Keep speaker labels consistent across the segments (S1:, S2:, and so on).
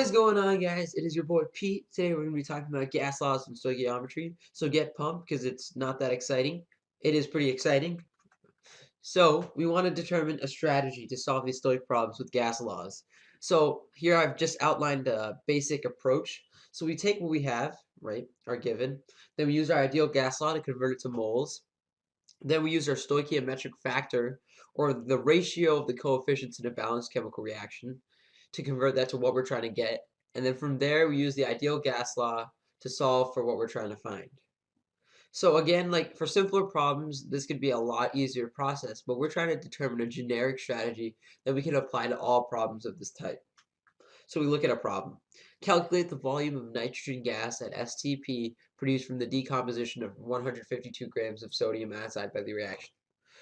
S1: What is going on, guys? It is your boy Pete. Today we're going to be talking about gas laws and stoichiometry. So get pumped because it's not that exciting. It is pretty exciting. So we want to determine a strategy to solve these stoic problems with gas laws. So here I've just outlined a basic approach. So we take what we have, right, our given. Then we use our ideal gas law to convert it to moles. Then we use our stoichiometric factor, or the ratio of the coefficients in a balanced chemical reaction, to convert that to what we're trying to get. And then from there, we use the ideal gas law to solve for what we're trying to find. So again, like for simpler problems, this could be a lot easier process, but we're trying to determine a generic strategy that we can apply to all problems of this type. So we look at a problem. Calculate the volume of nitrogen gas at STP produced from the decomposition of 152 grams of sodium azide by the reaction.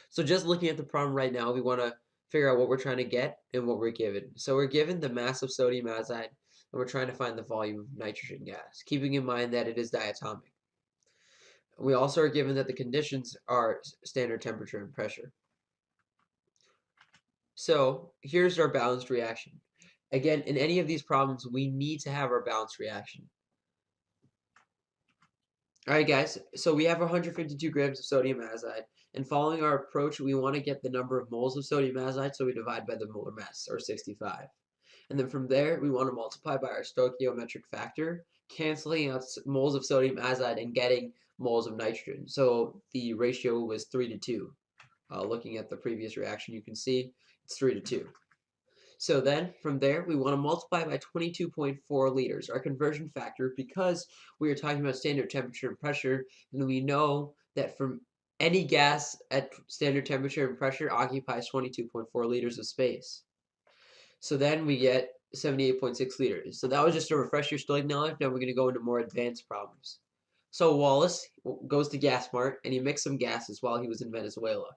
S1: So just looking at the problem right now, we want to figure out what we're trying to get and what we're given. So we're given the mass of sodium azide, and we're trying to find the volume of nitrogen gas, keeping in mind that it is diatomic. We also are given that the conditions are standard temperature and pressure. So here's our balanced reaction. Again, in any of these problems, we need to have our balanced reaction. All right, guys, so we have 152 grams of sodium azide, and following our approach, we want to get the number of moles of sodium azide, so we divide by the molar mass, or 65. And then from there, we want to multiply by our stoichiometric factor, canceling out moles of sodium azide and getting moles of nitrogen. So the ratio was 3 to 2. Looking at the previous reaction, you can see it's 3 to 2. So then, from there, we want to multiply by 22.4 liters, our conversion factor, because we are talking about standard temperature and pressure, and we know that from any gas at standard temperature and pressure occupies 22.4 liters of space. So then we get 78.6 liters. So that was just to refresh your stoic knowledge. Now we're going to go into more advanced problems. So Wallace goes to GasMart, and he mixed some gases while he was in Venezuela.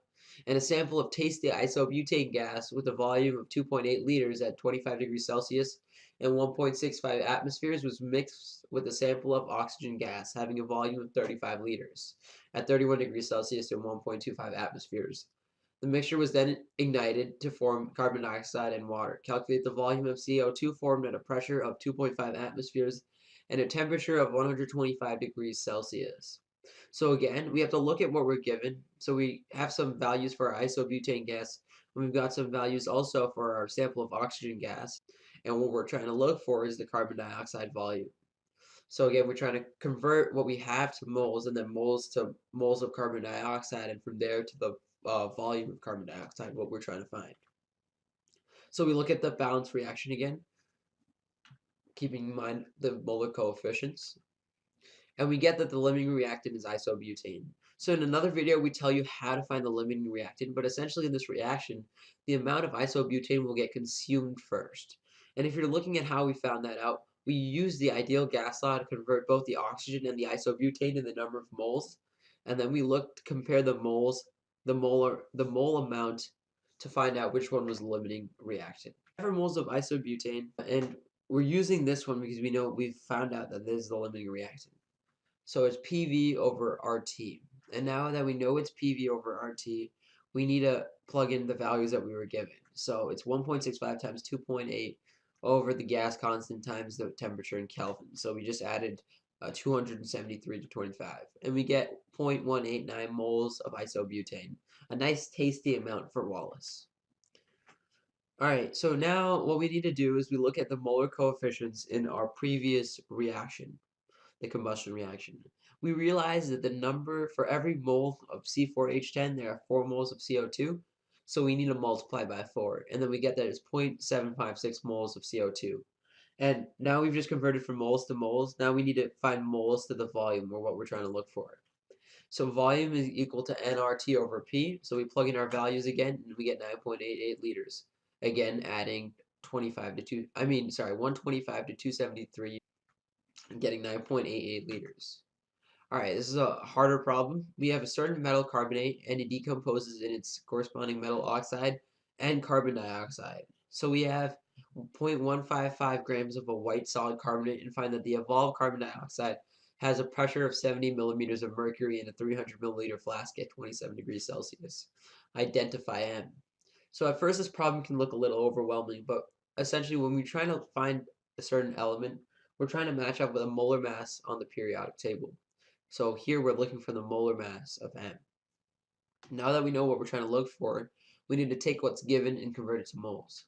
S1: And a sample of tasty isobutane gas with a volume of 2.8 liters at 25 degrees Celsius and 1.65 atmospheres was mixed with a sample of oxygen gas having a volume of 35 liters at 31 degrees Celsius and 1.25 atmospheres. The mixture was then ignited to form carbon dioxide and water. Calculate the volume of CO2 formed at a pressure of 2.5 atmospheres and a temperature of 125 degrees Celsius. So again, we have to look at what we're given. So we have some values for our isobutane gas, and we've got some values also for our sample of oxygen gas. And what we're trying to look for is the carbon dioxide volume. So again, we're trying to convert what we have to moles, and then moles to moles of carbon dioxide, and from there to the volume of carbon dioxide, what we're trying to find. So we look at the balance reaction again, keeping in mind the molar coefficients. And we get that the limiting reactant is isobutane. So in another video, we tell you how to find the limiting reactant, but essentially in this reaction, the amount of isobutane will get consumed first. And if you're looking at how we found that out, we use the ideal gas law to convert both the oxygen and the isobutane in the number of moles, and then we look to compare the moles, the mole amount to find out which one was the limiting reactant. For moles of isobutane, and we're using this one because we've found out that this is the limiting reactant. So it's PV over RT. And now that we know it's PV over RT, we need to plug in the values that we were given. So it's 1.65 times 2.8 over the gas constant times the temperature in Kelvin. So we just added 273 to 25. And we get 0.189 moles of isobutane. A nice tasty amount for Wallace. Alright, so now what we need to do is we look at the molar coefficients in our previous reaction, the combustion reaction. We realize that the number for every mole of C4H10, there are 4 moles of CO2, so we need to multiply by 4, and then we get that it's 0.756 moles of CO2. And now we've just converted from moles to moles. Now we need to find moles to the volume, or what we're trying to look for. So volume is equal to nRT over P, so we plug in our values again, and we get 9.88 liters. Again, adding 125 to 273, getting 9.88 liters. Alright, this is a harder problem. We have a certain metal carbonate, and it decomposes in its corresponding metal oxide and carbon dioxide. So we have 0.155 grams of a white solid carbonate, and find that the evolved carbon dioxide has a pressure of 70 millimeters of mercury in a 300 milliliter flask at 27 degrees Celsius. Identify M. So at first this problem can look a little overwhelming, but essentially when we're trying to find a certain element, we're trying to match up with a molar mass on the periodic table. So here we're looking for the molar mass of M. Now that we know what we're trying to look for, we need to take what's given and convert it to moles.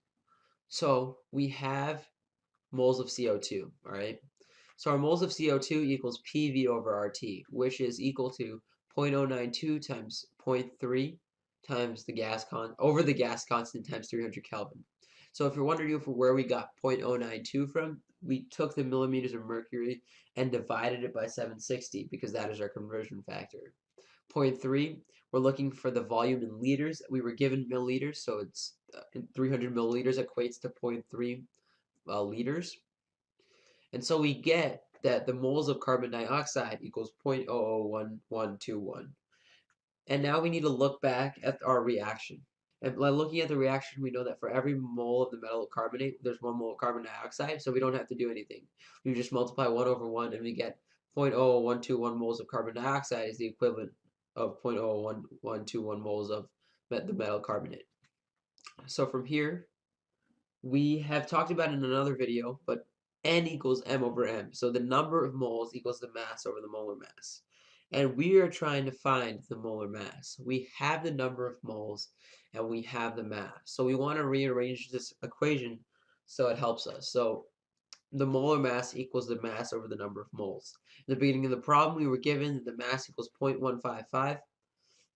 S1: So we have moles of CO2, all right? So our moles of CO2 equals PV over RT, which is equal to 0.092 times zero point 0.3 times the over the gas constant times 300 Kelvin. So if you're wondering where we got 0.092 from, we took the millimeters of mercury and divided it by 760 because that is our conversion factor. 0.3, we're looking for the volume in liters. We were given milliliters, so it's 300 milliliters equates to 0.3 liters. And so we get that the moles of carbon dioxide equals 0.001121. And now we need to look back at our reaction. And by looking at the reaction, we know that for every mole of the metal carbonate, there's 1 mole of carbon dioxide, so we don't have to do anything. We just multiply 1 over 1, and we get 0.00121 moles of carbon dioxide is the equivalent of 0.01121 moles of the metal carbonate. So from here, we have talked about in another video, but N equals M over M. So the number of moles equals the mass over the molar mass. And we are trying to find the molar mass. We have the number of moles and we have the mass. So we want to rearrange this equation so it helps us. So the molar mass equals the mass over the number of moles. In the beginning of the problem, we were given the mass equals 0.155,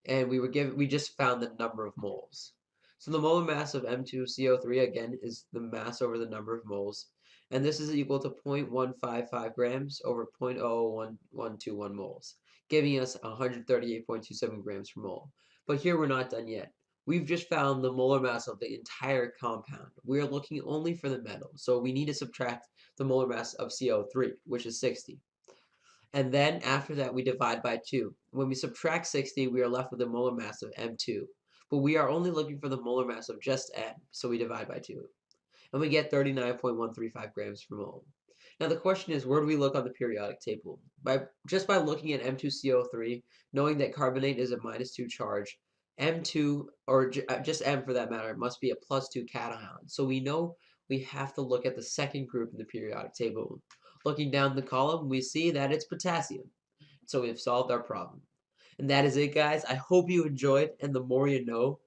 S1: and we just found the number of moles. So the molar mass of M2CO3 again is the mass over the number of moles, and this is equal to 0.155 grams over 0.01121 moles, giving us 138.27 grams per mole. But here we're not done yet. We've just found the molar mass of the entire compound. We're looking only for the metal, so we need to subtract the molar mass of CO3, which is 60. And then after that, we divide by 2. When we subtract 60, we are left with a molar mass of M2. But we are only looking for the molar mass of just M, so we divide by 2. And we get 39.135 grams per mole. Now the question is, where do we look on the periodic table? Just by looking at M2CO3, knowing that carbonate is a -2 charge, M2, or just M for that matter, must be a +2 cation. So we know we have to look at the second group in the periodic table. Looking down the column, we see that it's potassium. So we've solved our problem. And that is it, guys. I hope you enjoyed, and the more you know.